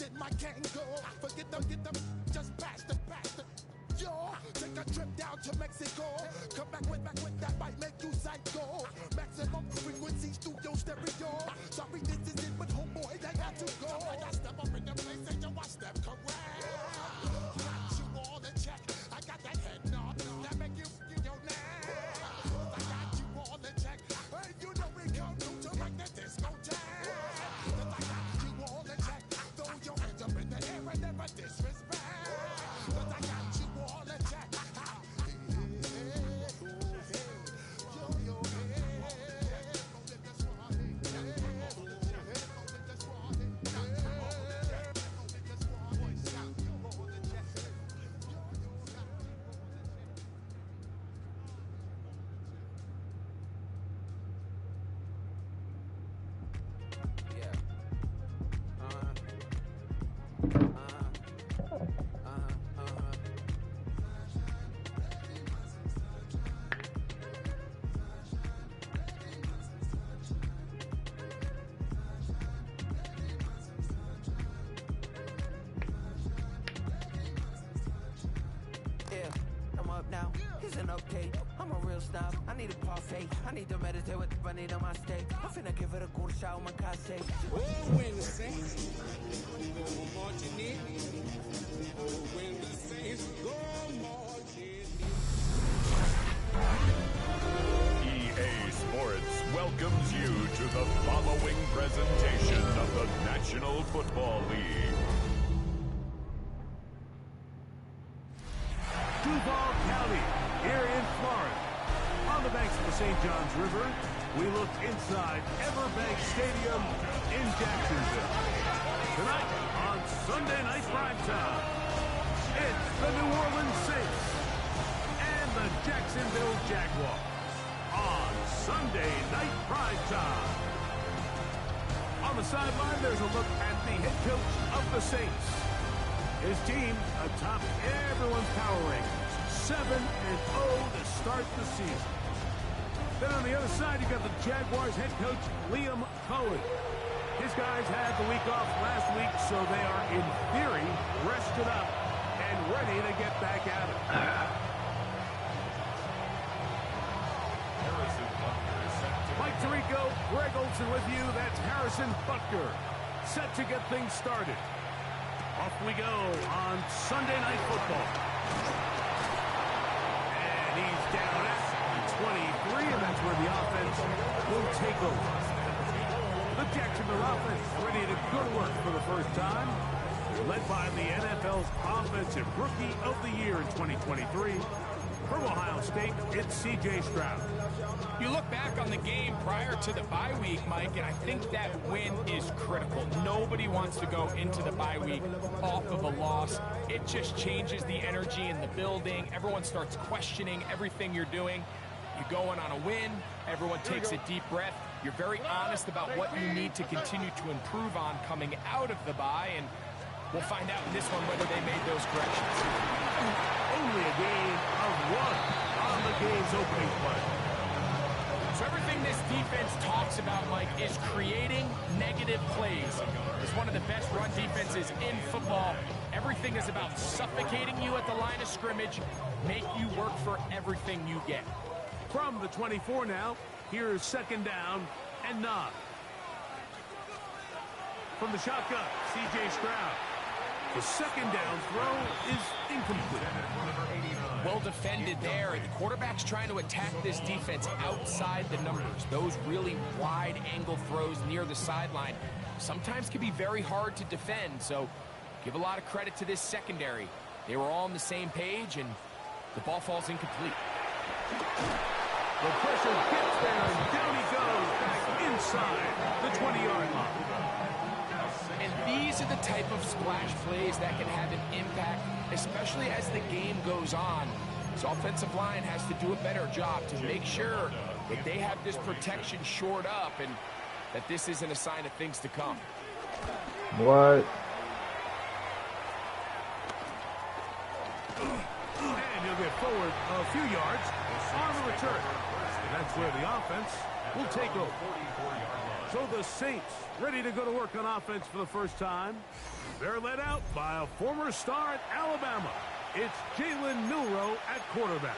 in my gang go. Forget them, get them, just bastard. Yo, take a trip down to Mexico. Come back with that might make you psycho. Maximum frequency studio stereo. Sorry, this is it, but homeboy, I got to go. I step up in the place and you watch them correct. Got you all in check. I got that head nod that make you your neck. I got you all in check. Hey, you know we come to like the discotheque. I got you all in check. Throw your hands up in the air and never disrespect. I got you all in check. I'm a real snob, I need a parfait. I need to meditate with the bunny on my state. I'm finna give it a good shot with my casse. Oh, when the Saints go marching in. Oh, when the Saints go marching in. EA Sports welcomes you to the following presentation of the National Football League. Duval County, here in Florida. On the banks of the St. Johns River, we look inside Everbank Stadium in Jacksonville. Tonight on Sunday Night Primetime, it's the New Orleans Saints and the Jacksonville Jaguars on Sunday Night Primetime. On the sideline, there's a look at the head coach of the Saints. His team atop everyone's power rankings, 7-0 to start the season. Then on the other side, you got the Jaguars head coach, Liam Cohen. His guys had the week off last week, so they are, in theory, rested up and ready to get back at it. Mike Tirico, Greg Olson with you. That's Harrison Butker, set to get things started. Off we go on Sunday Night Football. And he's down at 23, and that's where the offense will take over. The Jacksonville offense ready to go to work for the first time. They're led by the NFL's Offensive Rookie of the Year in 2023. From Ohio State, it's C.J. Stroud. You look back on the game prior to the bye week, Mike, and I think that win is critical. Nobody wants to go into the bye week off of a loss. It just changes the energy in the building. Everyone starts questioning everything you're doing. You go in on a win. Everyone takes a deep breath. You're very honest about what you need to continue to improve on coming out of the bye, and we'll find out in this one whether they made those corrections. Only a gain of 1 on the game's opening play. So everything this defense talks about, Mike, is creating negative plays. It's one of the best run defenses in football. Everything is about suffocating you at the line of scrimmage, make you work for everything you get. From the 24 now, here's second down and 9. From the shotgun, C.J. Stroud. The second down throw is incomplete. Well defended there. The quarterback's trying to attack this defense outside the numbers. Those really wide angle throws near the sideline sometimes can be very hard to defend. So give a lot of credit to this secondary. They were all on the same page, and the ball falls incomplete. The pressure gets there, and down he goes back inside the 20-yard line. And these are the type of splash plays that can have an impact, especially as the game goes on. This offensive line has to do a better job to make sure that they have this protection shored up and that this isn't a sign of things to come. What? And he'll get forward a few yards on the return. That's where the offense will take over. So the Saints ready to go to work on offense for the first time. They're led out by a former star at Alabama. It's Jalen Milroe at quarterback.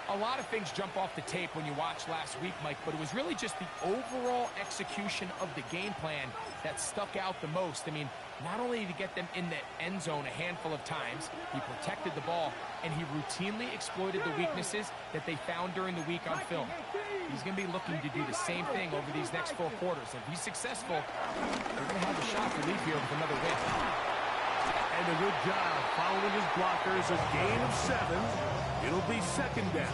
A lot of things jump off the tape when you watch last week, Mike, but it was really just the overall execution of the game plan that stuck out the most. I mean, not only did he get them in the end zone a handful of times, he protected the ball, and he routinely exploited the weaknesses that they found during the week on film. He's going to be looking to do the same thing over these next 4 quarters. If he's successful, they're going to have a shot to leave here with another win. And a good job following his blockers. A gain of 7. It'll be second down.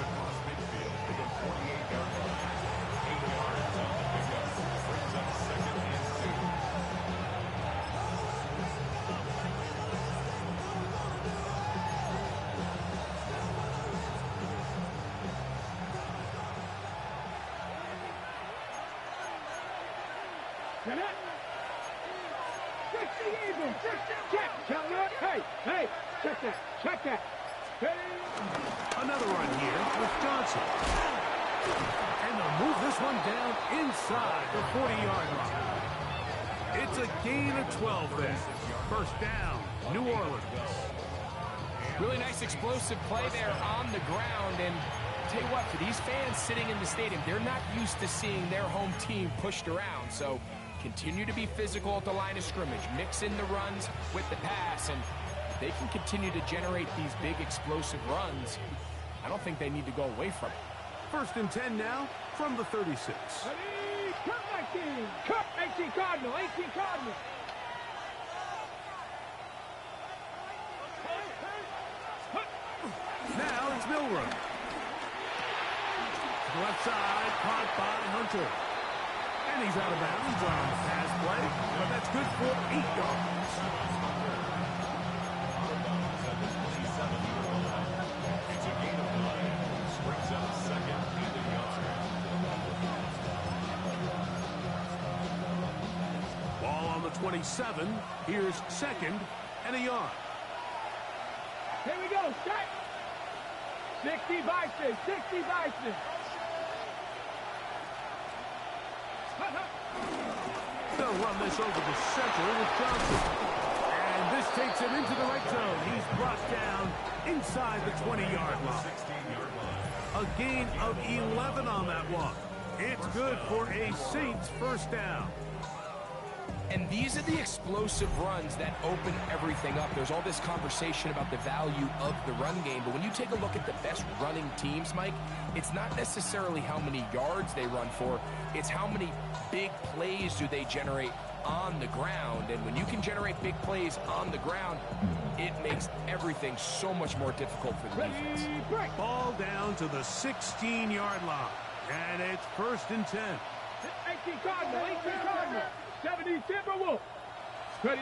Check that. Another run here with Johnson. And they'll move this one down inside the 40-yard line. It's a gain of 12 there. First down, New Orleans. Really nice explosive play there on the ground. And tell you what, for these fans sitting in the stadium, they're not used to seeing their home team pushed around. So continue to be physical at the line of scrimmage. Mix in the runs with the pass, and they can continue to generate these big explosive runs. I don't think they need to go away from it. First and 10 now from the 36. Cut 19. Cut 18 Cardinal. 18 Cardinal. Now it's Milroe. To the left side, caught by Hunter. And he's out of bounds on the pass play, but that's good for 8 yards. Ball on the 27. Here's second and a yard. Here we go. Set. 60 Bison. 60 Bison. They'll run this over the center with Johnson. And this takes him into the right zone. He's brought down inside the 20-yard line. A gain of 11 on that one. It's good for a Saints first down. And these are the explosive runs that open everything up. There's all this conversation about the value of the run game, but when you take a look at the best running teams, Mike, it's not necessarily how many yards they run for, it's how many big plays do they generate on the ground. And when you can generate big plays on the ground, it makes everything so much more difficult for the defense. Ball down to the 16-yard line, and it's first and 10. 18 Cardinal. 18 Cardinal. 70 Timberwolves. Ready.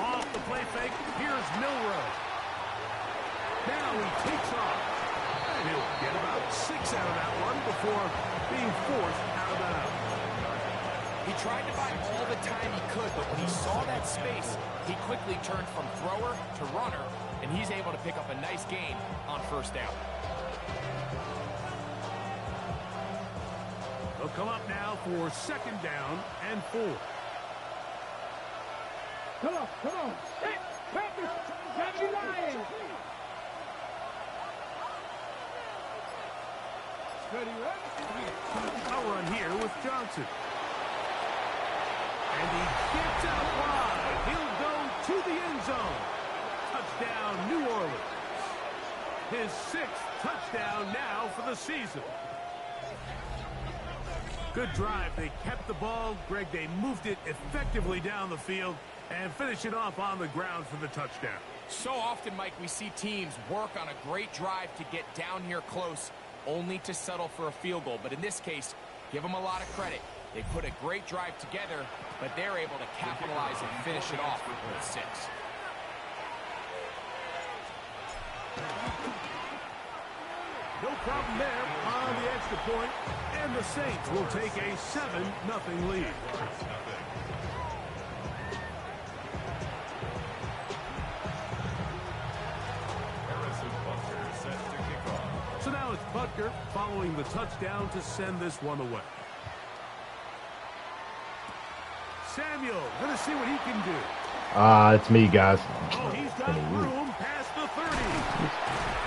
Off the play fake, here's Milroe. Now he takes off. And he'll get about 6 out of that one before being forced out of bounds. He tried to buy all the time he could, but when he saw that space, he quickly turned from thrower to runner, and he's able to pick up a nice gain on first down. They'll come up now for second down and 4. Come on, come on. Hey, Panthers, 70 Lions. Ready, A run here with Johnson. And he gets out wide. He'll go to the end zone. Touchdown, New Orleans. His 6th touchdown now for the season. Good drive. They kept the ball. Greg, they moved it effectively down the field and finish it off on the ground for the touchdown. So often, Mike, we see teams work on a great drive to get down here close, only to settle for a field goal. But in this case, give them a lot of credit. They put a great drive together, but they're able to capitalize and finish it off with 6. No problem there on the extra point, and the Saints will take a 7-0 lead. So now it's Butker Tucker following the touchdown to send this one away. Samuel, gonna see what he can do. It's me, guys. Oh, he's got room past the 30.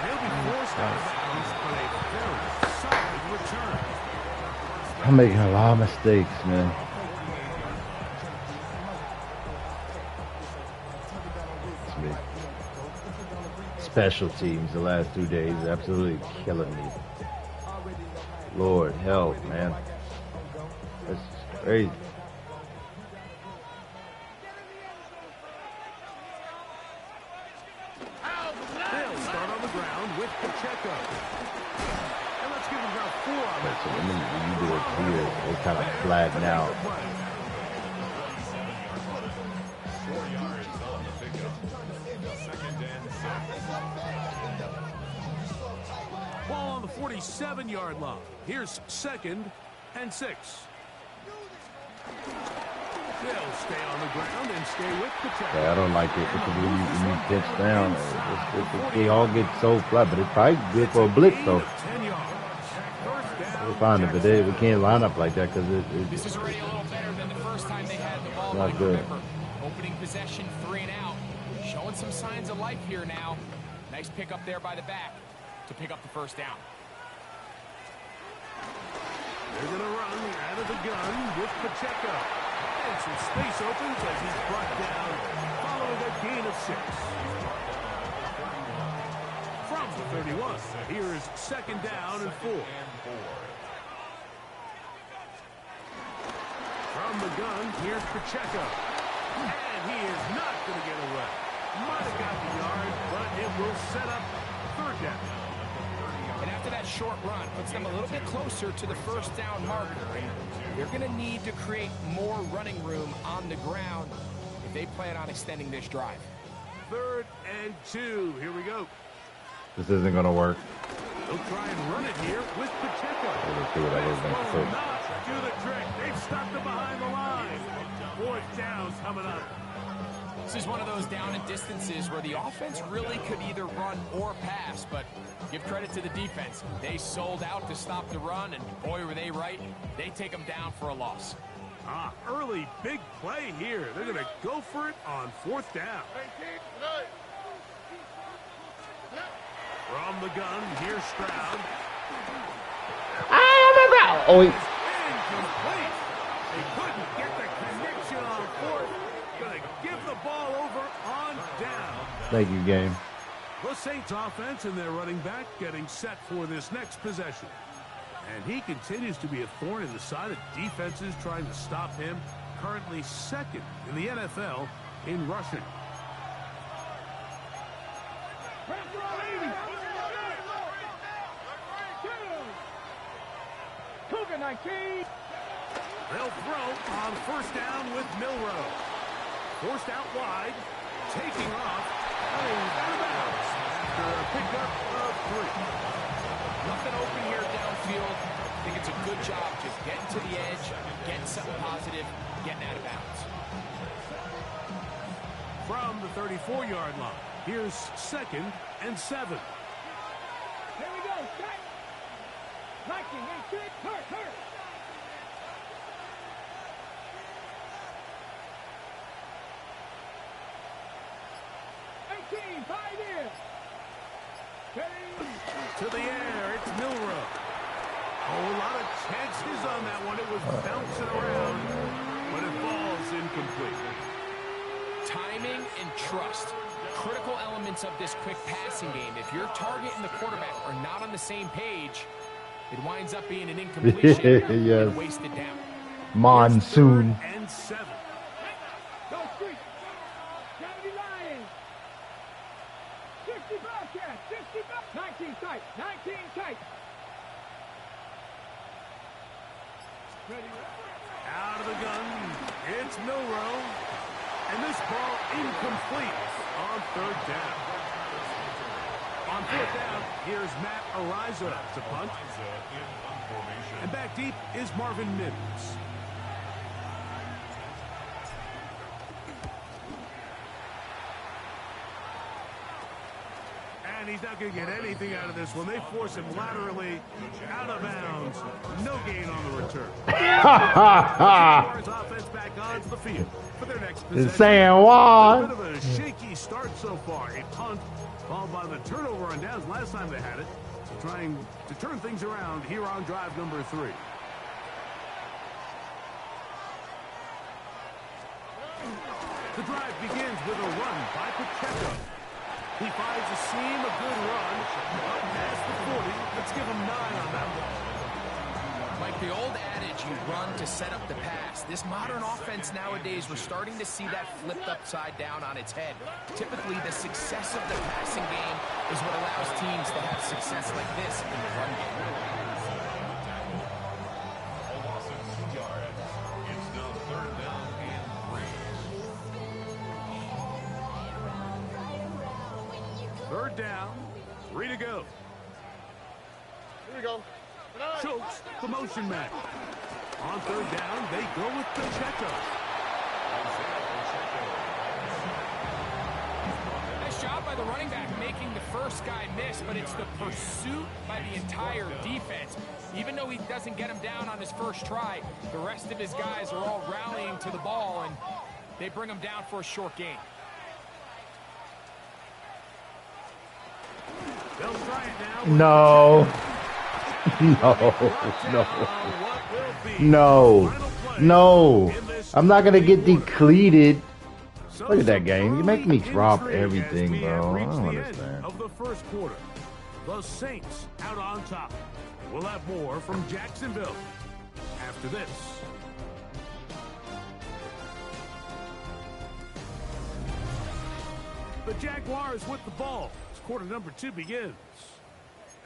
He'll be forced out of bounds, but a very solid return. I'm making a lot of mistakes, man. It's me. Special teams the last 2 days absolutely killing me. Lord help, man. That's crazy. They'll start on the ground with Pacheco. And let's give him about 4 on that. So when you do it here, they kind of flatten out. 4 yards on the pickup. 2nd and 6. Ball on the 47-yard line. Here's 2nd and 6. They'll stay on the ground and stay with Pacheco. Yeah, I don't like it because when you pitch down, they all get so flat. But it's probably good for a blitz, though. We're fine if it is. We can't line up like that because This is already a little better than the first time they had the ball. Not Mike, good. remember, opening possession, 3 and out. Showing some signs of life here now. Nice pick up there by the back to pick up the first down. They're going to run out of the gun with Pacheco. And some space opens as he's brought down following a gain of 6. From the 31, here is 2nd down and 4. From the gun, here's Pacheco. And he is not going to get away. Might have got the yard, but it will set up 3rd down. And after that short run, puts them a little bit closer to the first down marker. They're going to need to create more running room on the ground if they plan on extending this drive. 3rd and 2. Here we go. this isn't going to work. They'll try and run it here with Pacheco. Let's see what I was going to Will say. not do the trick. They've stopped him behind the line. 4th down's coming up. This is one of those down and distances where the offense really could either run or pass, but give credit to the defense. They sold out to stop the run, and boy, were they right. They take them down for a loss. Early big play here. They're going to go for it on 4th down. From the gun, here's Stroud. Oh, Incomplete. They couldn't get the connection on 4th. Going to give the ball over on down. thank you, game. The Saints offense and their running back getting set for this next possession. And he continues to be a thorn in the side of defenses trying to stop him. Currently 2nd in the NFL in rushing. Cougar 19. They'll throw on 1st down with Milrow. Forced out wide, taking off, running out of bounds after a pickup of 3. Nothing open here downfield. I think it's a good job just getting to the edge, getting something positive, getting out of bounds. From the 34-yard line, here's 2nd and 7. Here we go. Set. 19, 18. Hurt. 18, 5 in. To the air, it's Milrow. Oh, a lot of chances on that one. It was bouncing around, but it falls incomplete. Timing and trust, critical elements of this quick passing game. If your target and the quarterback are not on the same page, it winds up being an incompletion Yes. and wasted down. Monsoon. Here's 3rd and 7. Go street. 70 Lions. 60 Bobcats. 60 Bobcats. 19 tight. 19 tight. Ready. Out of the gun, it's Milrow. And this ball incomplete on 3rd down. On 4th down, here's Matt Ariza to punt. And back deep is Marvin Mims. And he's not going to get anything out of this one. They force him laterally out of bounds. No gain on the return. Offense back onto the field for their next possession. San Juan. A bit of a shaky start so far. A punt followed by the turnover on downs last time they had it. Trying to turn things around here on drive number 3. The drive begins with a run by Pacheco. He finds a seam, a good run, up past the 40. Let's give him 9 on that one. Like the old adage, you run to set up the pass. This modern offense nowadays, we're starting to see that flipped upside down on its head. Typically, the success of the passing game is what allows teams to have success like this in the run game. Third down, 3 to go. Here we go. Schultz, the motion man. On third down, they go with Pacheco. Nice job by the running back making the first guy miss, but it's the pursuit by the entire defense. Even though he doesn't get him down on his first try, the rest of his guys are all rallying to the ball, and they bring him down for a short gain. They'll try it now. No. No. No. I'm not going to get depleted. Look at that game. You make me drop everything, bro. I don't understand. Of the first quarter, the Saints out on top. We'll have more from Jacksonville after this. The Jaguars with the ball. Quarter number 2 begins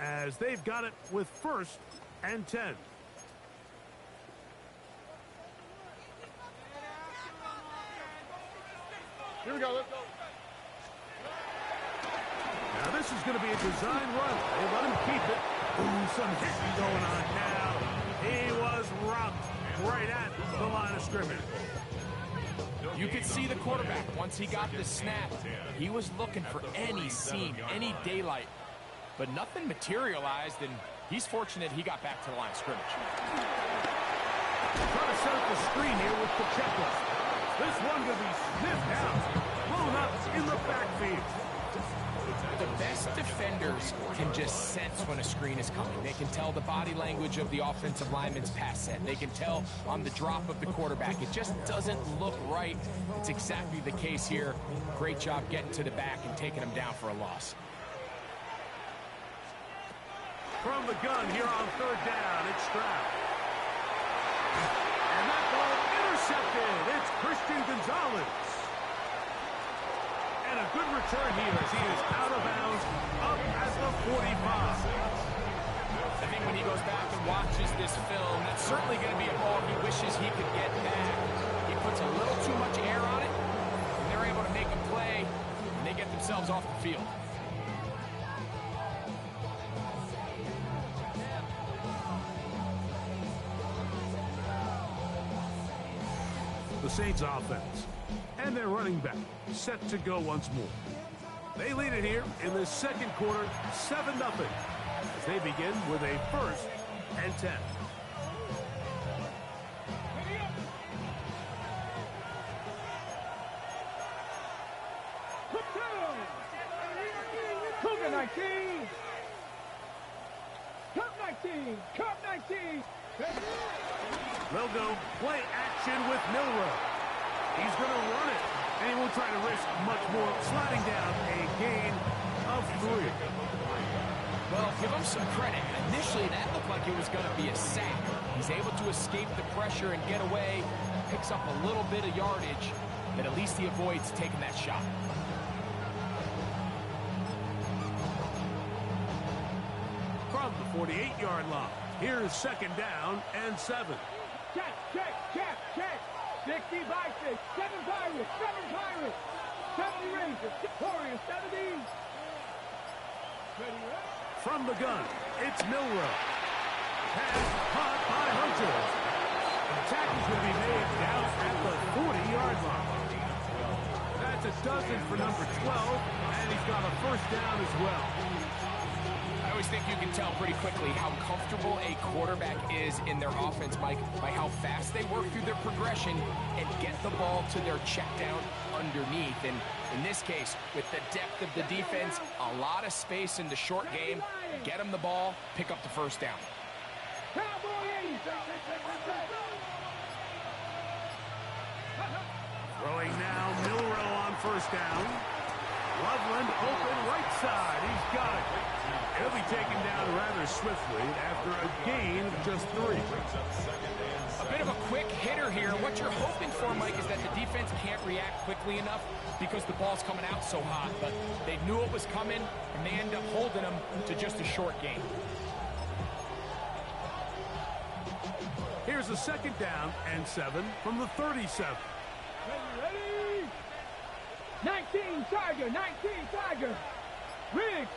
as they've got it with 1st and 10. Here we go. Let's go. Now this is going to be a design run. They let him keep it. Ooh, some hitting going on now. He was rocked right at the line of scrimmage. You could see the quarterback, once he got the snap, he was looking for any seam, any daylight. But nothing materialized, and he's fortunate he got back to the line of scrimmage. Trying to set up the screen here with Pacheco. This one going to be sniffed out, blown up in the backfield. The best defenders can just sense when a screen is coming. They can tell the body language of the offensive lineman's pass set. They can tell on the drop of the quarterback. It just doesn't look right. It's exactly the case here. Great job getting to the back and taking him down for a loss. From the gun here on third down, it's Stroud. And that ball intercepted. It's Christian Gonzalez. And a good return here as he is out of bounds up at the 45. I think when he goes back and watches this film, that's certainly going to be a ball he wishes he could get back. He puts a little too much air on it, and they're able to make a play, and they get themselves off the field. The Saints offense and their running back set to go once more. They lead it here in the second quarter, 7-0, as they begin with a 1st and 10. Cougar 19. Cup 19. Cup 19. They'll go play action with Milroe. He's going to run it, and he won't try to risk much more, sliding down a gain of 3. Well, give him some credit. Initially, that looked like it was going to be a sack. He's able to escape the pressure and get away, picks up a little bit of yardage, but at least he avoids taking that shot. From the 48-yard line, here's 2nd down and 7. Check, check, check, check. 60 Vikings, 7 Pirates, 7 Pirates, 70 Rangers, Warriors, 70. From the gun, it's Milroe. Pass caught by Hunter. The tackle's going to be made down at the 40-yard line. That's a dozen for number 12, and he's got a first down as well. I always think you can tell pretty quickly how comfortable a quarterback is in their offense, Mike, by how fast they work through their progression and get the ball to their check down underneath. And in this case, with the depth of the defense, a lot of space in the short game, get them the ball, pick up the first down. Throwing now, Milroe on first down. Loveland open right side. He's got it. He'll be taken down rather swiftly after a gain of just 3. A bit of a quick hitter here. What you're hoping for, Mike, is that the defense can't react quickly enough because the ball's coming out so hot. But they knew it was coming, and they end up holding them to just a short gain. Here's a second down and 7 from the 37. Ready? 19 Tiger, 19 Tiger. Riggs.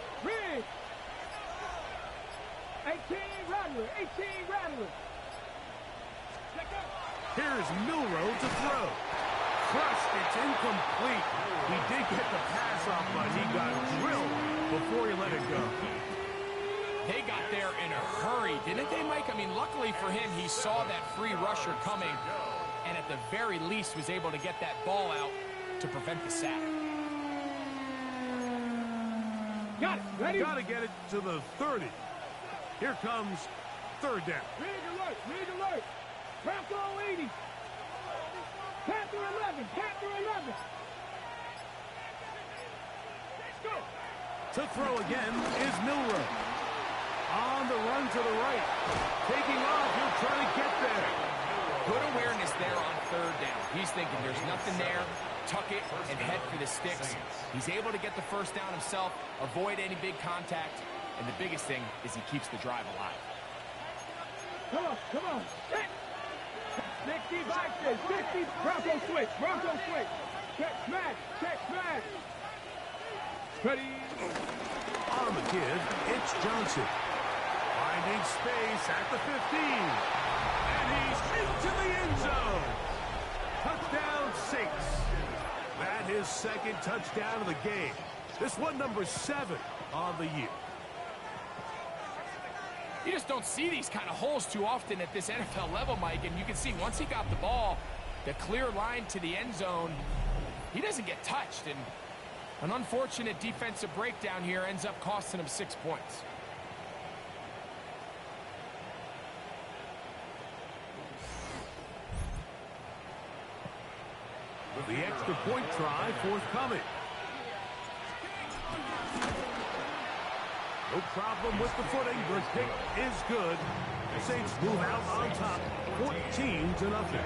18 Rattler, 18 Rattler. Here's Milroe to throw. Crushed, it's incomplete. He did get the pass off, but he got drilled before he let it go. They got there in a hurry, didn't they, Mike? I mean, luckily for him, he saw that free rusher coming, and at the very least was able to get that ball out to prevent the sack. Got it. Ready? Got to get it to the 30. Here comes third down. Rig alert. Bronco 80. Panther 11. Let's go. To throw again is Milroe. On the run to the right. Taking off, he'll try to get there. Good awareness there on third down. He's thinking there's nothing there. Tuck it and head for the sticks. He's able to get the first down himself, avoid any big contact, and the biggest thing is he keeps the drive alive. Come on. 60 boxes, 60. Bronco switch. Check smash. Ready? On the give, it's Johnson. Finding space at the 15. And he's into the end zone. Touchdown 6. That his second touchdown of the game. This one number 7 on the year. You just don't see these kind of holes too often at this NFL level, Mike, and you can see once he got the ball, the clear line to the end zone, he doesn't get touched, and an unfortunate defensive breakdown here ends up costing him 6 points. With the extra point try forthcoming. No problem with the footing. The kick is good. The Saints move out on top, 14-0.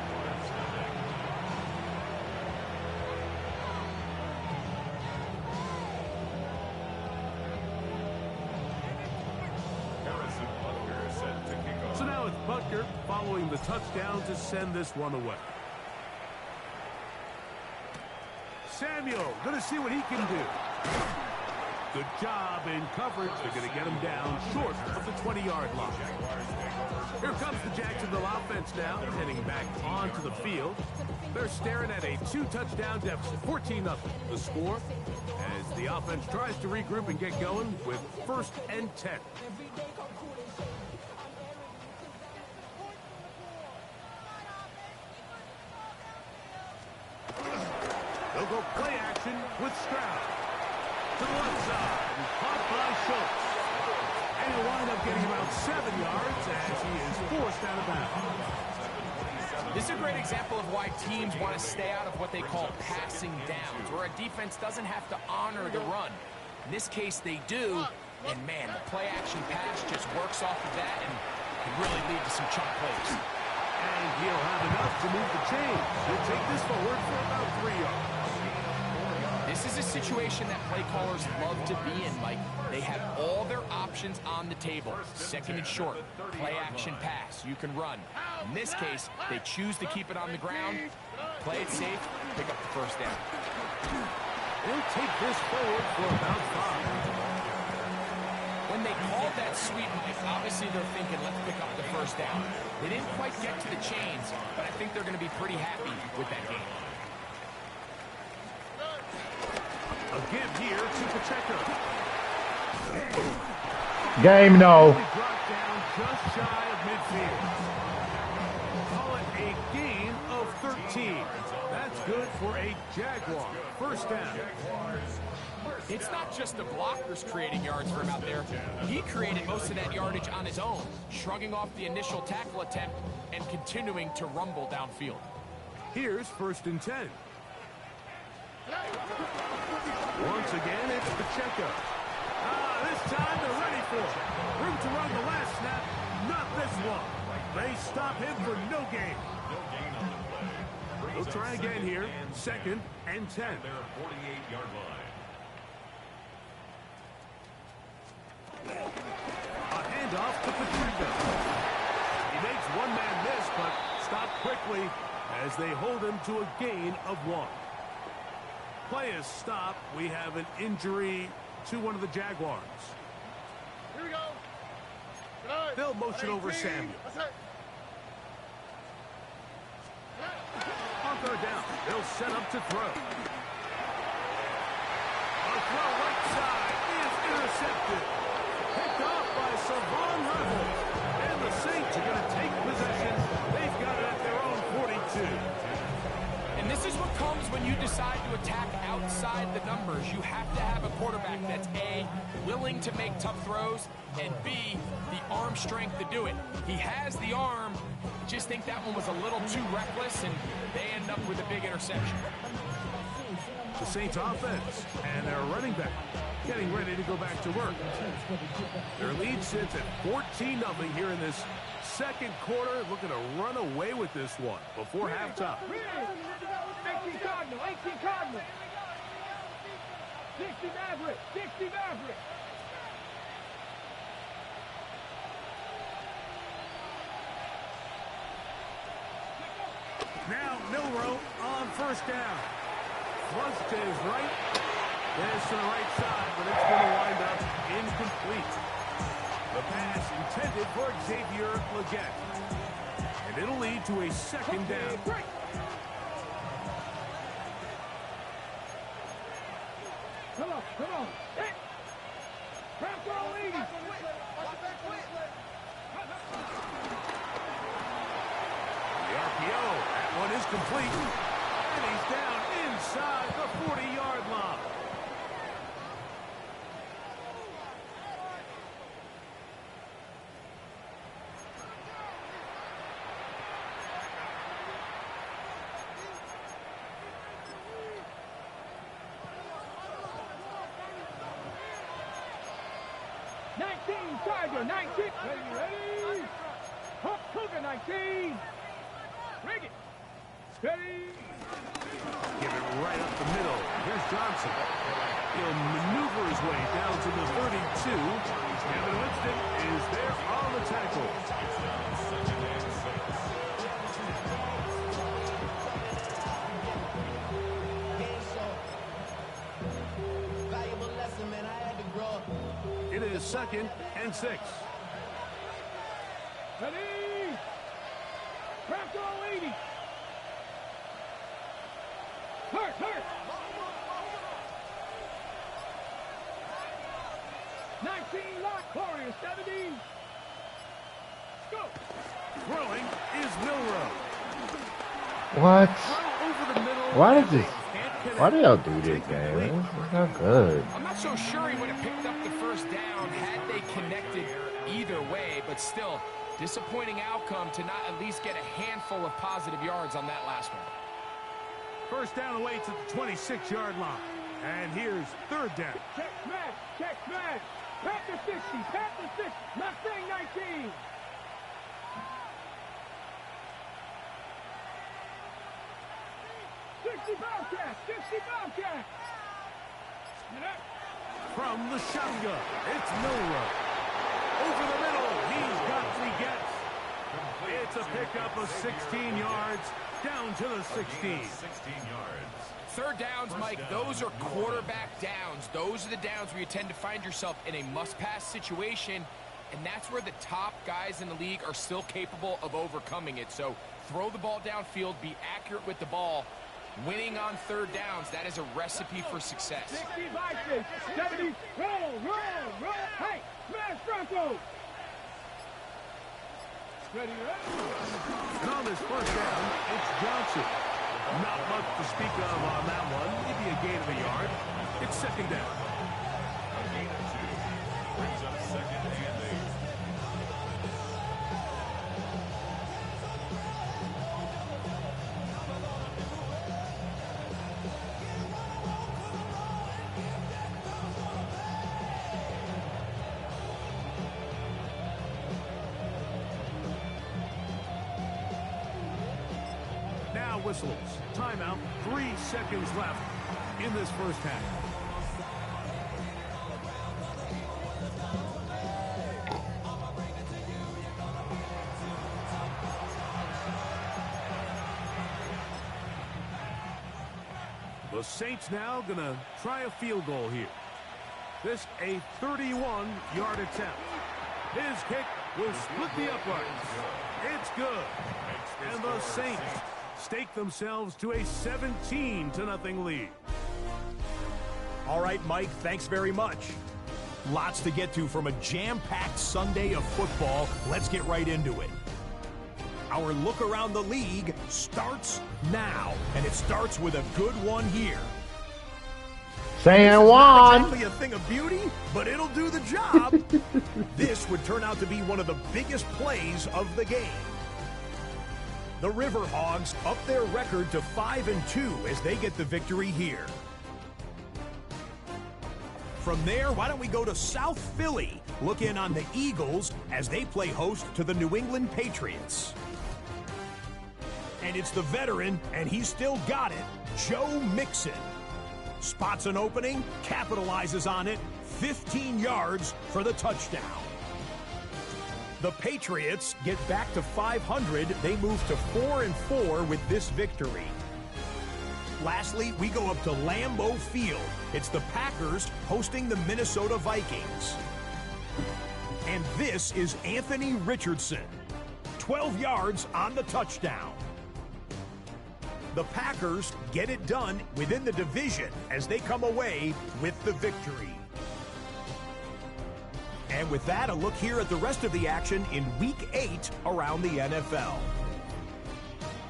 So now it's Butker following the touchdown to send this one away. Samuel, going to see what he can do. Good job in coverage. They're going to get him down short of the 20-yard line. Here comes the Jacksonville offense now, heading back onto the field. They're staring at a 2-touchdown deficit, 14-0. The score as the offense tries to regroup and get going with 1st and 10. They'll go play action with Stroud. To the left side, caught by Schultz. And he'll wind up getting about 7 yards as he is forced out of bounds. This is a great example of why teams want to stay out of what they call passing downs, where a defense doesn't have to honor the run. In this case, they do. And, man, the play-action pass just works off of that and can really lead to some chunk plays. And he'll have enough to move the chains. He'll take this forward for about 3 yards. This is a situation that play callers love to be in, Mike. They have all their options on the table. 2nd and short, play action pass. You can run. In this case, they choose to keep it on the ground, play it safe, pick up the first down. They'll take this forward for about 5. When they called that sweep, Mike, obviously they're thinking, let's pick up the first down. They didn't quite get to the chains, but I think they're going to be pretty happy with that game. give here to Pacheco. Game, no. Dropped down just shy of midfield. Call it a gain of 13. That's good for a Jaguar. First down. It's not just the blockers creating yards for him out there. He created most of that yardage on his own, shrugging off the initial tackle attempt and continuing to rumble downfield. Here's 1st and 10. Once again, it's Pacheco. This time they're ready for it. Room to run the last snap. Not this one. They stop him for no gain. They'll try again here. 2nd and 10. Their 48-yard line. A handoff to Pacheco. He makes one man miss, but stopped quickly as they hold him to a gain of 1. Play is stopped. We have an injury to one of the Jaguars. Here we go. They'll motion over Samuel. On 3rd down, they'll set up to throw. A throw right side is intercepted. Picked off by Savon Reynolds. And the Saints are going to take possession. They've got it at their own 42. And this is what comes when you decide to attack outside the numbers. You have to have a quarterback that's A, willing to make tough throws, and B, the arm strength to do it. He has the arm. Just think that one was a little too reckless, and they end up with a big interception. The Saints offense and their running back getting ready to go back to work. Their lead sits at 14-0 here in this 2nd quarter, looking to run away with this one before halftime. 18 Cardinal, 18 Cardinal. 60 Maverick, 60 Maverick. Now Milroe on 1st down. Flush to his right. There's to the right side, but it's going to wind up incomplete. The pass intended for Xavier Legette. And it'll lead to a 2nd down. Come on, come on. Hey. Craft all ladies. The RPO, that one is complete. And he's down inside the 40-yard line. Tiger, 19. Ready? Hulk Hogan, 19. Bring it. Steady. Give it right up the middle. Here's Johnson. He'll maneuver his way down to the 32. Kevin Winston is there on the tackle. It is 2nd and 6. Ready? Craft all 80. Hurt. 19 lock, Warrior 70. Go. Throwing is Milroe. What? Why does this? Why do y'all do this, game? It's not good. I'm not so sure he would have picked up the 1st down had they connected either way, but still, disappointing outcome to not at least get a handful of positive yards on that last one. 1st down away to the 26-yard line. And here's 3rd down. Check smash. Panther 60, Panther 60, Mustang 19. Bobcat. From the shotgun, it's Milroe. Over the middle, he's got Legette. It's a pickup of 16 yards, down to the 16. 16 yards. 3rd downs, Mike, those are quarterback downs. Those are the downs where you tend to find yourself in a must-pass situation, and that's where the top guys in the league are still capable of overcoming it. So throw the ball downfield, be accurate with the ball, Winning on third downs, that is a recipe for success. 60 by 6, 70, roll. Hey, smash Broncos. Ready, And on this first down, it's Johnson. Not much to speak of on that one. Maybe a gain of a yard. It's second down. A gain of 2 brings up second and 8. Now whistles. Timeout. 3 seconds left in this first half. The Saints now going to try a field goal here. This a 31-yard attempt. His kick will split the uprights. It's good. And the Saints stake themselves to a 17-0 lead. All right, Mike, thanks very much. Lots to get to from a jam-packed Sunday of football. Let's get right into it. Our look around the league starts now, and it starts with a good one here. San Juan. Not exactly a thing of beauty, but it'll do the job. This would turn out to be one of the biggest plays of the game. The Riverhogs up their record to 5-2 as they get the victory here. From there, why don't we go to South Philly, look in on the Eagles as they play host to the New England Patriots. And it's the veteran, and he's still got it, Joe Mixon. Spots an opening, capitalizes on it, 15 yards for the touchdown. The Patriots get back to 500. They move to 4-4 with this victory. Lastly, we go up to Lambeau Field. It's the Packers hosting the Minnesota Vikings. And this is Anthony Richardson. 12 yards on the touchdown. The Packers get it done within the division as they come away with the victory. And with that, a look here at the rest of the action in Week 8 around the NFL.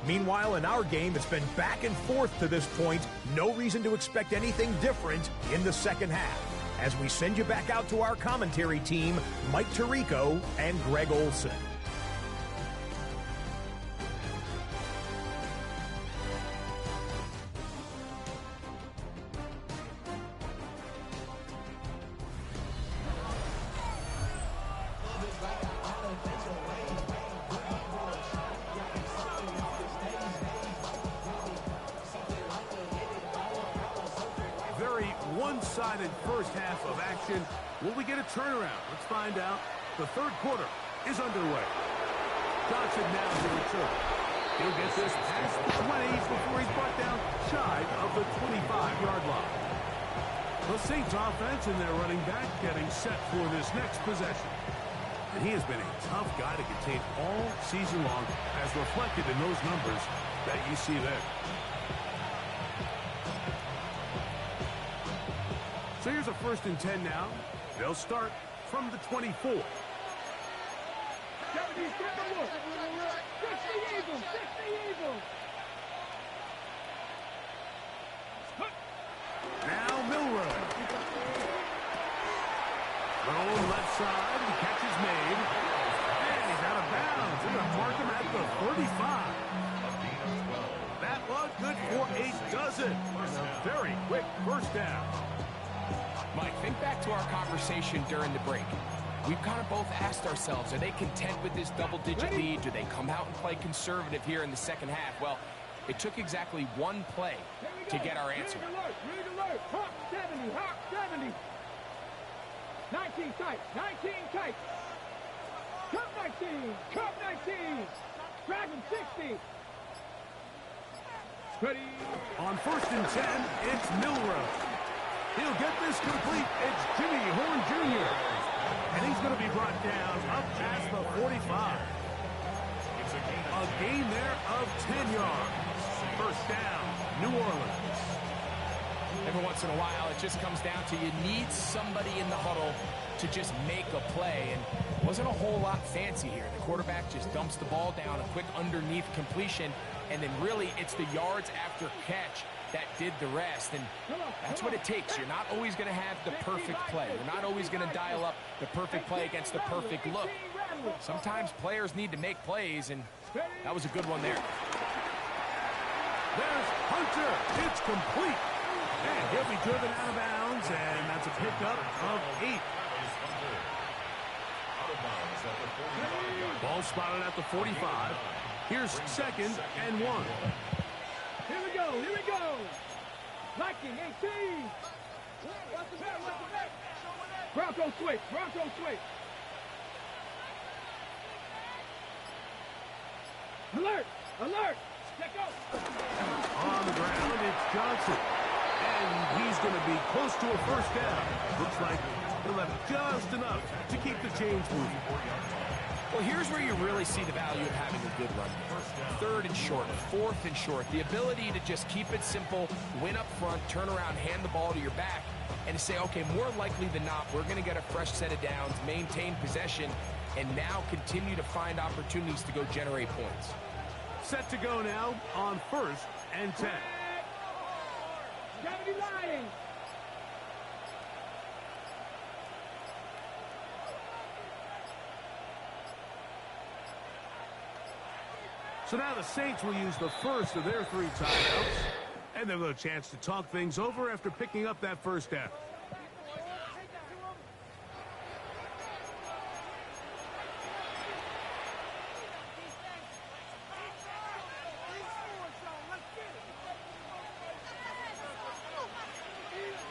Meanwhile, in our game, it's been back and forth to this point. No reason to expect anything different in the second half. As we send you back out to our commentary team, Mike Tirico and Greg Olson. One-sided first half of action. Will we get a turnaround? Let's find out. The third quarter is underway. Johnson now to return. He'll get this past the 20 before he's brought down shy of the 25-yard line. The Saints offense and their running back getting set for this next possession. And he has been a tough guy to contain all season long, as reflected in those numbers that you see there. So here's a 1st and 10 now. They'll start from the 24. 70, get the look. 60 Eagles, 60 Eagles. Now Milroe. Thrown left side. The catch is made. And he's out of bounds. They're going to mark him at the 35. That one good for a dozen. A very quick first down. Mike, think back to our conversation during the break. We've kind of both asked ourselves, are they content with this double-digit lead? Do they come out and play conservative here in the second half? Well, it took exactly one play to get our answer. Read alert. Hawk 70, Hawk 70. 19 tight, 19 tight. Cup 19, Cup 19. Dragon 60. Ready. On 1st and 10, it's Milroe. He'll get this complete. It's Jimmy Horn Jr. And he's going to be brought down up past the 45. A gain there of 10 yards. First down. New Orleans. Every once in a while, it just comes down to you need somebody in the huddle to just make a play, and it wasn't a whole lot fancy here. The quarterback just dumps the ball down, a quick underneath completion, and then really it's the yards after catch that did the rest, and that's what it takes. You're not always going to have the perfect play. You're not always going to dial up the perfect play against the perfect look. Sometimes players need to make plays, and that was a good one there. There's Hunter. It's complete. And he'll be driven out of bounds, and that's a pickup of 8. Ball spotted at the 45. Here's 2nd and 1. Here we go, here we go. Liking 18. What's the back, what's the back? Bronco switch, Bronco switch. Alert, alert. Check out. On the ground, it's Johnson. And he's going to be close to a first down. Looks like he'll have just enough to keep the chains moving. Well, here's where you really see the value of having a good run. 3rd and short, 4th and short. The ability to just keep it simple, win up front, turn around, hand the ball to your back, and to say, okay, more likely than not, we're going to get a fresh set of downs, maintain possession, and now continue to find opportunities to go generate points. Set to go now on 1st and 10. Gotta be lying. So now the Saints will use the first of their 3 timeouts, and they'll have a chance to talk things over after picking up that first down.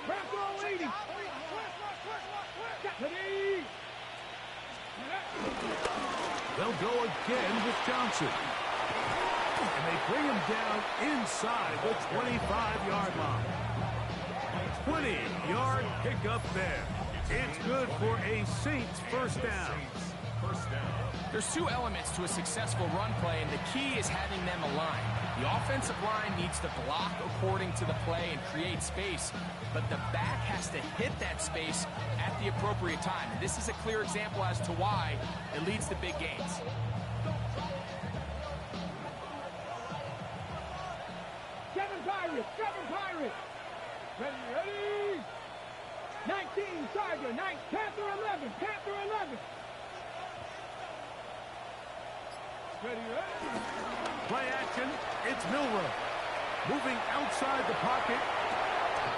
Bronco 80. They'll go again with Johnson. And they bring him down inside the 25-yard line. 20-yard pickup there. It's good for a Saints first down. There's 2 elements to a successful run play, and the key is having them aligned. The offensive line needs to block according to the play and create space, but the back has to hit that space at the appropriate time. And this is a clear example as to why it leads to big gains. Seven Pirates. Ready, ready. 19 Tiger, Panther 11, Panther 11. Ready, ready. Play action. It's Milroe. Moving outside the pocket.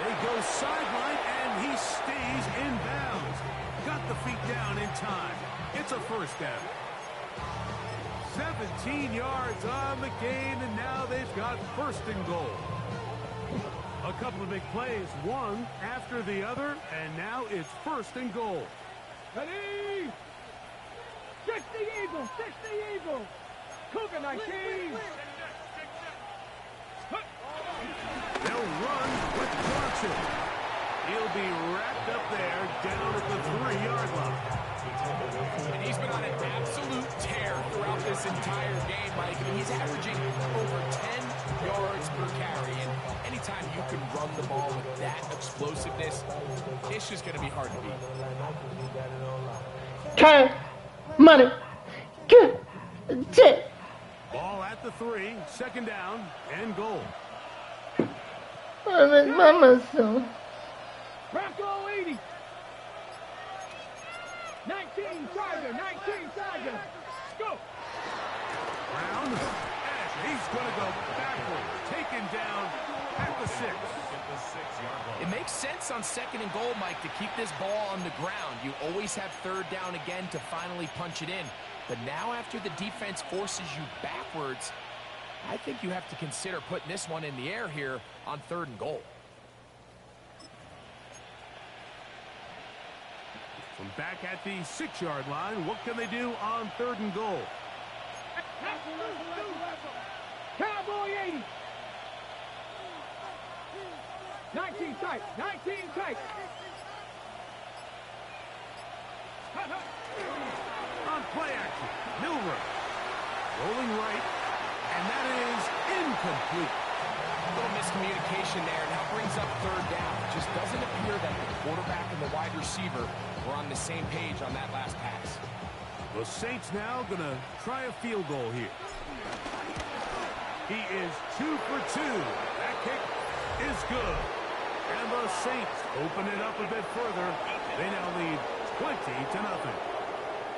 They go sideline, and he stays in bounds. Got the feet down in time. It's a first down. 17 yards on the gain, and now they've got 1st and goal. A couple of big plays, one after the other, and now it's 1st and goal. Ready? 60 Eagles, 60 Eagles. Cougar 19. They'll run with Johnson. He'll be wrapped up there down at the 3-yard line. And he's been on an absolute tear throughout this entire game, Mike. I mean, he's averaging over 10 yards per carry. And anytime you can run the ball with that explosiveness, it's just going to be hard to beat. Cash, money, good, tip. Ball at the 3, 2nd down, and goal. I'm in mama son. Bronco 80. 19 Tiger, 19 Tiger. Go. Brown, and he's going to go backward, taken down at the 6. It makes sense on 2nd and goal, Mike, to keep this ball on the ground. You always have 3rd down again to finally punch it in. But now after the defense forces you backwards, I think you have to consider putting this one in the air here on 3rd and goal. From back at the 6-yard line, what can they do on 3rd and goal? Cowboy 80. 19 tight, 19 tight. On play action, Milroe rolling right, and that is incomplete. A little miscommunication there. Now brings up third down. It just doesn't appear that the quarterback and the wide receiver were on the same page on that last pass. The Saints now going to try a field goal here. He is 2 for 2. That kick is good. And the Saints open it up a bit further. They now lead 20-0.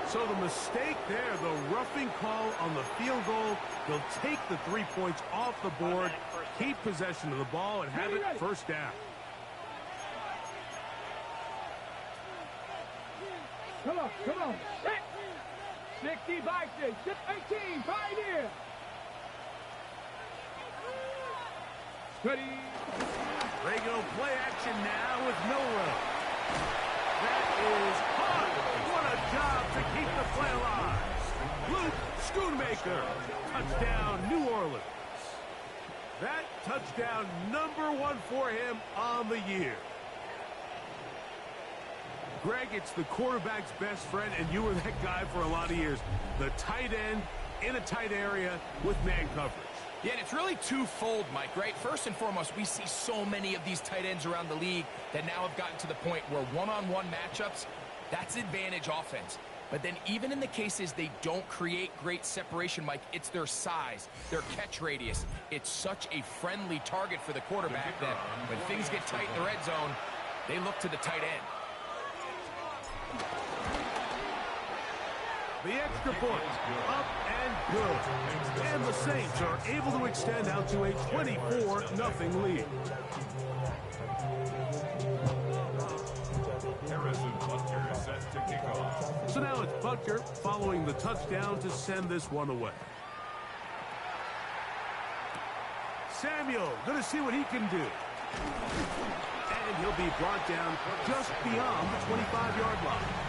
So the mistake there, the roughing call on the field goal, they'll take the 3 points off the board, keep possession of the ball, and have it first down. Come on, come on. 60 by 6, 18, right here. Ready. Rego play action now with Milroe. That is hot. What a job to keep the play alive. Luke Schoonmaker. Touchdown, New Orleans. That touchdown #1 for him on the year. Greg, it's the quarterback's best friend, and you were that guy for a lot of years. The tight end in a tight area with man coverage. Yeah, and it's really twofold, Mike, right? First and foremost, we see so many of these tight ends around the league that now have gotten to the point where one-on-one matchups, that's advantage offense. But then even in the cases they don't create great separation, Mike, it's their size, their catch radius. It's such a friendly target for the quarterback that when things get tight in the red zone, they look to the tight end. The extra point, up and good. And the Saints are able to extend out to a 24-0 lead. Harrison Butker is set to kick off. So now it's Butker following the touchdown to send this one away. Samuel going to see what he can do. And he'll be brought down just beyond the 25-yard line.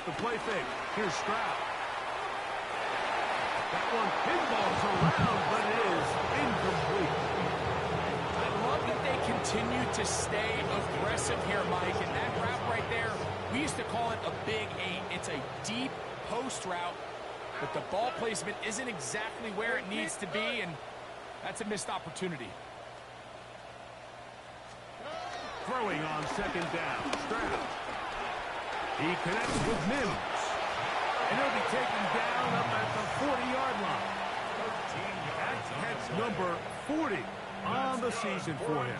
The play fake. Here's Stroud. That one pinballs around, but it is incomplete. I love that they continue to stay aggressive here, Mike. And that route right there, we used to call it a big 8. It's a deep post route, but the ball placement isn't exactly where it needs to be, and that's a missed opportunity. Throwing on second down. Stroud. He connects with Mims. And he'll be taken down up at the 40-yard line. That's catch number 40 on the season for him.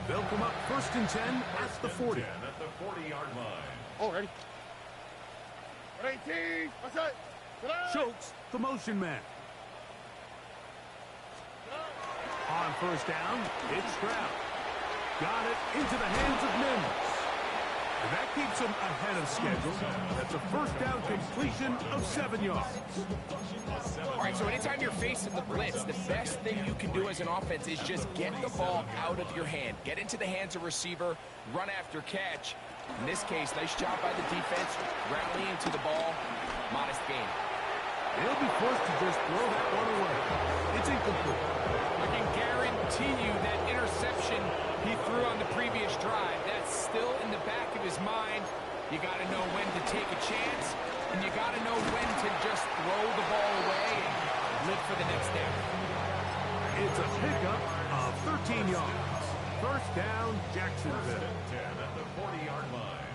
They'll come up 1st and 10 at the 40. At the 40-yard line. Already. 18. What's that? Chokes the motion man. On 1st down, it's Stroud. Got it into the hands of Mims. And that keeps him ahead of schedule. That's a 1st down completion of 7 yards. All right, so anytime you're facing the blitz, the best thing you can do as an offense is just get the ball out of your hand. Get into the hands of receiver, run after catch. In this case, nice job by the defense, rallying to the ball. Modest gain. He'll be forced to just throw that one away. It's incomplete. I can guarantee you that interception he threw on the previous drive, that's still in the back of his mind. You got to know when to take a chance, and you got to know when to just throw the ball away and live for the next down. It's a pickup of 13 yards. 1st down, Jacksonville. 10 at the 40-yard line.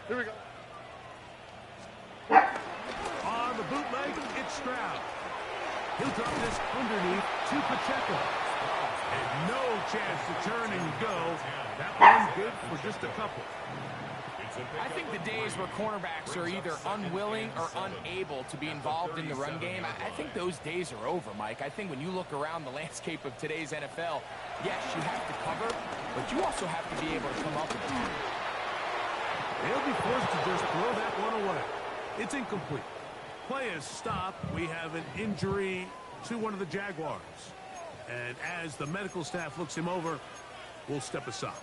Here we go. On the bootleg, it's Stroud. He'll drop this underneath to Pacheco. And no chance to turn and go. That one's good for just a couple. I think the days where cornerbacks are either unwilling or unable to be involved in the run game, I think those days are over, Mike. I think when you look around the landscape of today's NFL, yes, you have to cover, but you also have to be able to come up with it. They'll be forced to just throw that one away. It's incomplete. Play is stopped. We have an injury to one of the Jaguars. And as the medical staff looks him over, we'll step aside.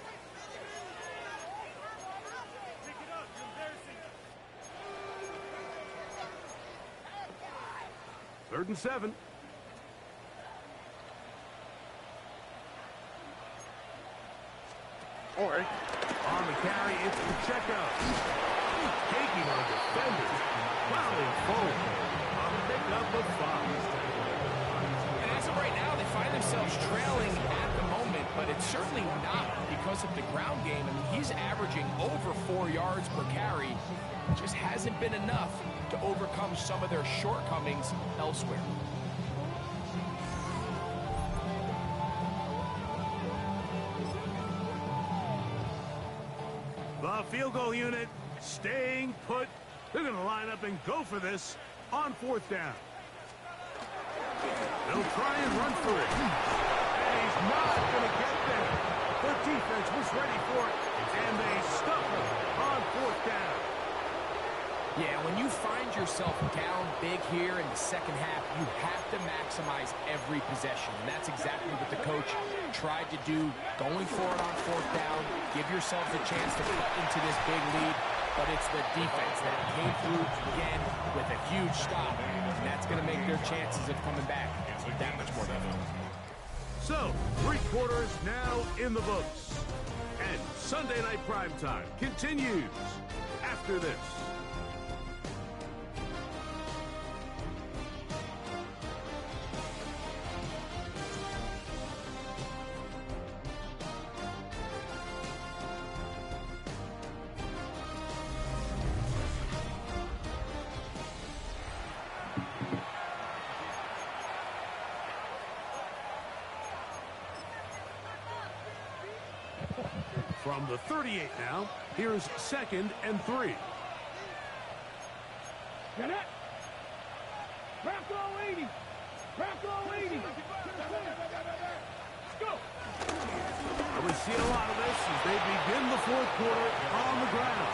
Third and 7. Or on the carry, it's Pacheco. Taking on defenders. Plowing forward. On the pickup of 5. And as of right now, they find themselves trailing at the moment, but it's certainly not because of the ground game. I mean, he's averaging over 4 yards per carry. Just hasn't been enough to overcome some of their shortcomings elsewhere. The field goal unit staying put. They're going to line up and go for this on 4th down. They'll try and run for it. And he's not going to get there. The defense was ready for it, and they stuck him on 4th down. Yeah, when you find yourself down big here in the second half, you have to maximize every possession. And that's exactly what the coach tried to do, going for it on 4th down. Give yourselves a chance to cut into this big lead. But it's the defense that came through again with a huge stop. And that's going to make their chances of coming back that much more difficult. So, 3 quarters now in the books. And Sunday Night Primetime continues after this. From the 38 now, here's 2nd and 3. Get it? Bronco 80. Bronco 80. Let's go. And we see a lot of this as they begin the 4th quarter on the ground.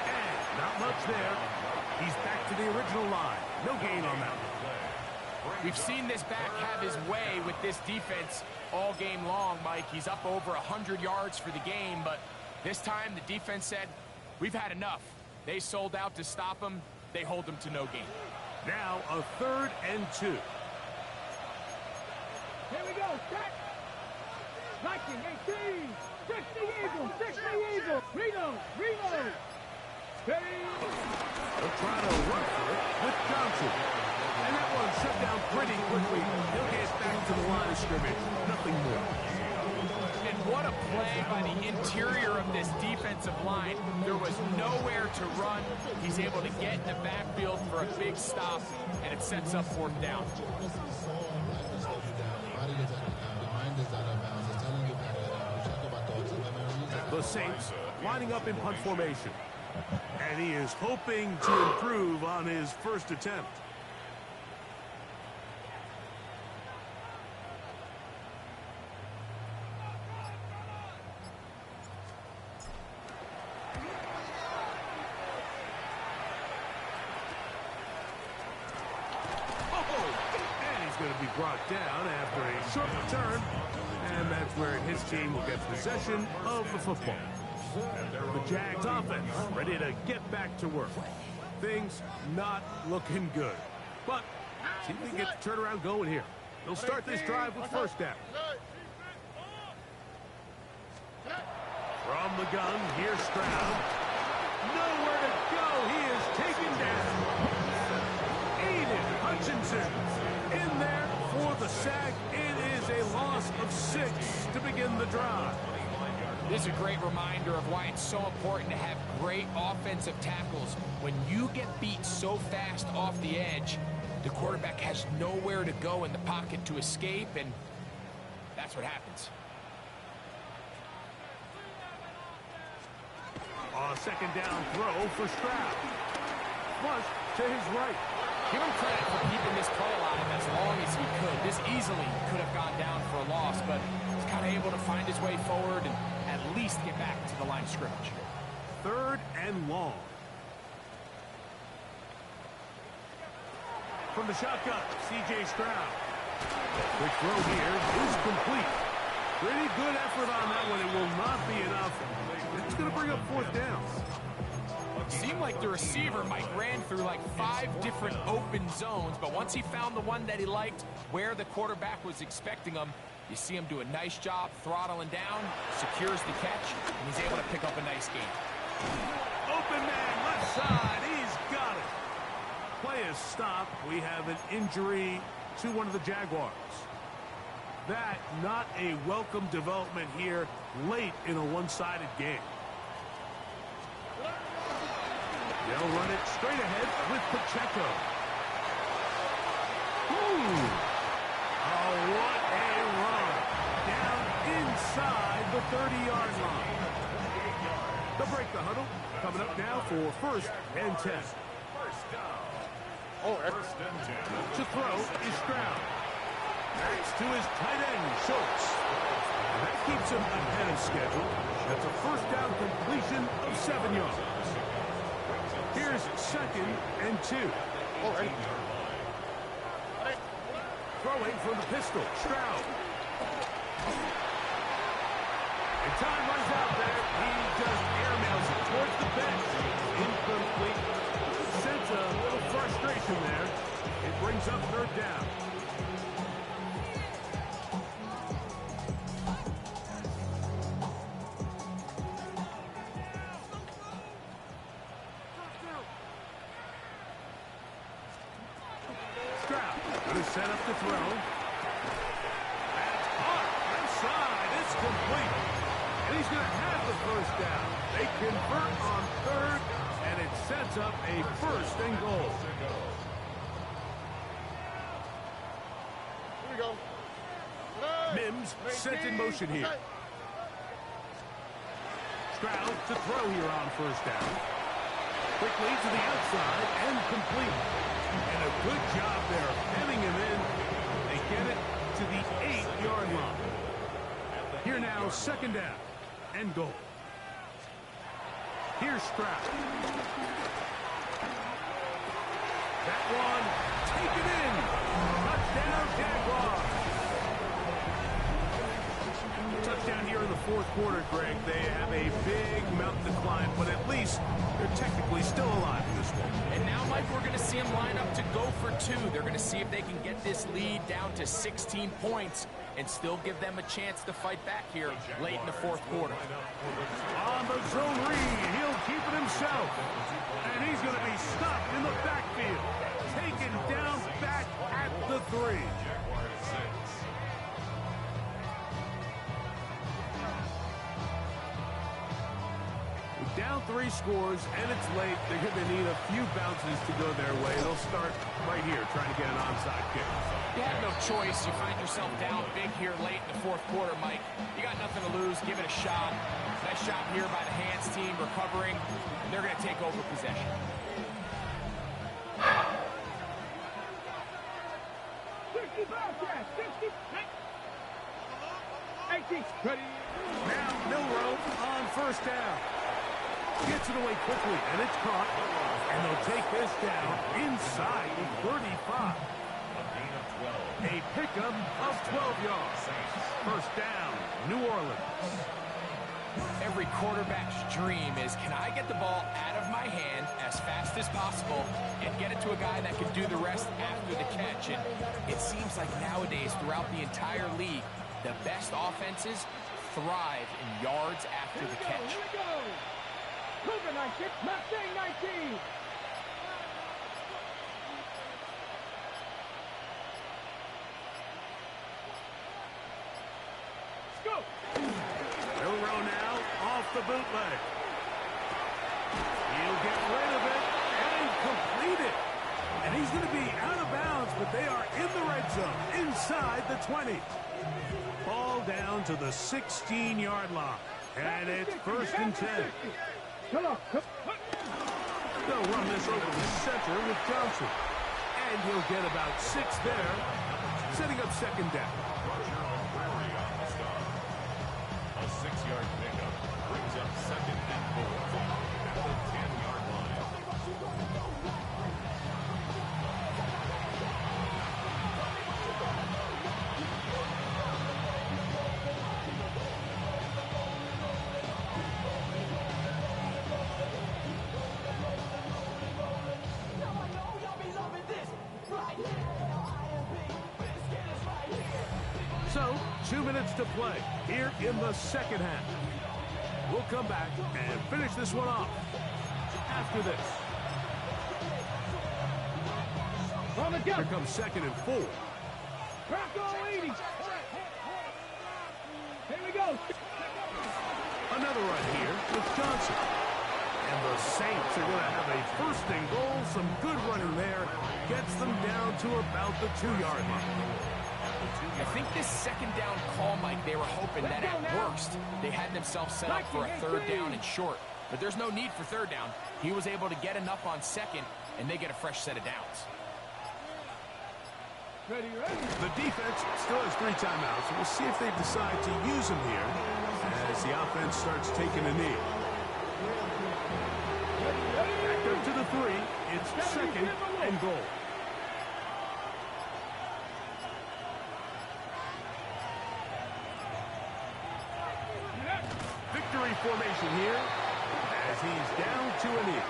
And not much there. He's back to the original line. No gain on that one. We've seen this back have his way with this defense all game long, Mike. He's up over 100 yards for the game, but this time the defense said, we've had enough. They sold out to stop him. They hold him to no gain. Now a 3rd and 2. Here we go. Set. Viking 18. 60 Eagles. 60 Eagles. Reload. Steady. They'll try to run for it with Johnson. And that one shut down pretty quickly. He'll get back to the line of scrimmage. Nothing more. And what a play by the interior of this defensive line. There was nowhere to run. He's able to get in the backfield for a big stop, and it sets up 4th down. The Saints lining up in punt formation. And he is hoping to improve on his first attempt. Going to be brought down after a short return, and that's where his team will get possession of the football. The Jags offense ready to get back to work. Things not looking good, but see if we can get the turnaround going here. They'll start this drive with 1st down. From the gun, here's Stroud. Nowhere to go. He is taken down. Aiden Hutchinson in there for the sack. It is a loss of 6 to begin the drive. This is a great reminder of why it's so important to have great offensive tackles. When you get beat so fast off the edge, the quarterback has nowhere to go in the pocket to escape, and that's what happens. A 2nd down throw for Stroud. Flush to his right. Give him credit for keeping this play alive as long as he could. This easily could have gone down for a loss, but he's kind of able to find his way forward and at least get back to the line of scrimmage. 3rd and long. From the shotgun, C.J. Stroud. Quick throw here is complete. Pretty good effort on that one. It will not be enough. It's going to bring up fourth down. Seemed like the receiver, Mike, ran through like 5 different open zones, but once he found the one that he liked, where the quarterback was expecting him, you see him do a nice job throttling down, secures the catch, and he's able to pick up a nice gain. Open man, left side, he's got it. Play is stopped. We have an injury to one of the Jaguars. That not a welcome development here late in a one-sided game. They'll run it straight ahead with Pacheco. Ooh. Oh, what a run. Down inside the 30-yard line. They'll break the huddle. Coming up now for 1st and 10. To throw is Stroud. Backs to his tight end, Schultz. And that keeps him ahead of schedule. That's a first down completion of 7 yards. Here's 2nd and 2. Throwing from the pistol, Stroud. And time runs out there. He just airmails it towards the bench. Incomplete. Sense a little frustration there. It brings up 3rd down. Set up the throw. That's caught. Left side. It's complete. And he's going to have the 1st down. They convert on 3rd, and it sets up a 1st and goal. Here we go. Mims set in motion here. Stroud to throw here on 1st down. Quickly to the outside and complete. And a good job there, heading him in. They get it to the 8-yard line. Here now, 2nd down and goal. Here's Stroud. That one, taken in. Touchdown, Jaguars. Touchdown here in the 4th quarter, Greg. They have a big mountain to climb, but at least they're technically still alive in this one. And now, Mike, we're going to see them line up to go for 2. They're going to see if they can get this lead down to 16 points and still give them a chance to fight back here late in the 4th quarter. On the zone read, he'll keep it himself. And he's going to be stopped in the backfield. Taken down back at the 3. Down 3 scores, and it's late. They're going to need a few bounces to go their way. They'll start right here, trying to get an onside kick. You have no choice. You find yourself down big here late in the 4th quarter, Mike. You got nothing to lose. Give it a shot. Nice shot here by the Hands team, recovering. They're going to take over possession. Now Milroe on 1st down. Gets it away quickly, and it's caught. And they'll take this down inside the 35. A pickup of 12 yards. 1st down, New Orleans. Every quarterback's dream is, can I get the ball out of my hand as fast as possible and get it to a guy that can do the rest after the catch? And it seems like nowadays, throughout the entire league, the best offenses thrive in yards after the catch. Here we go. Cougar 19, Mustang 19. Let's go. Milroe now off the bootleg. He'll get rid of it and complete it. And he's going to be out of bounds, but they are in the red zone, inside the 20. Ball down to the 16-yard line. And it's 1st and 10. Come on. They'll run this over the center with Johnson. And he'll get about 6 there, setting up 2nd down. A 6-yard pickup brings up 2nd and 4 at the 10-yard line. So, 2 minutes to play here in the second half. We'll come back and finish this one off after this. Here comes 2nd and 4. Bronco 80. Here we go. Another run here with Johnson. And the Saints are going to have a 1st and goal. Some good running there. Gets them down to about the 2-yard line. I think this 2nd down call, Mike, they were hoping that at worst they had themselves set up for a 3rd down and short. But there's no need for 3rd down. He was able to get enough on 2nd, and they get a fresh set of downs. Ready. The defense still has 3 timeouts. We'll see if they decide to use them here as the offense starts taking a knee. Back up to the 3. It's 2nd and goal. Victory formation here as he's down to a knee.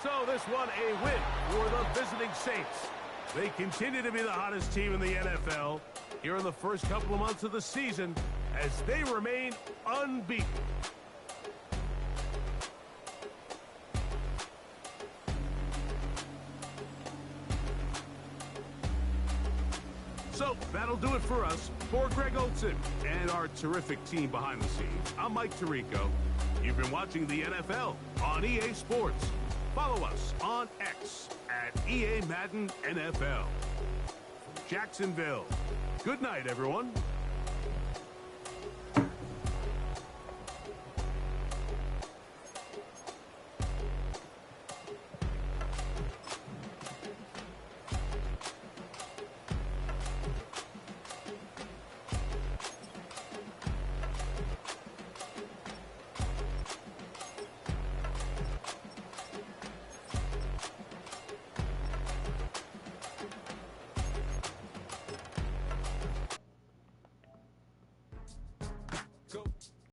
So this one a win for the visiting Saints. They continue to be the hottest team in the NFL here in the first couple of months of the season as they remain unbeaten. So that'll do it for us. For Greg Olsen and our terrific team behind the scenes, I'm Mike Tirico. You've been watching the NFL on EA Sports. Follow us on X at EA Madden NFL. From Jacksonville, good night, everyone.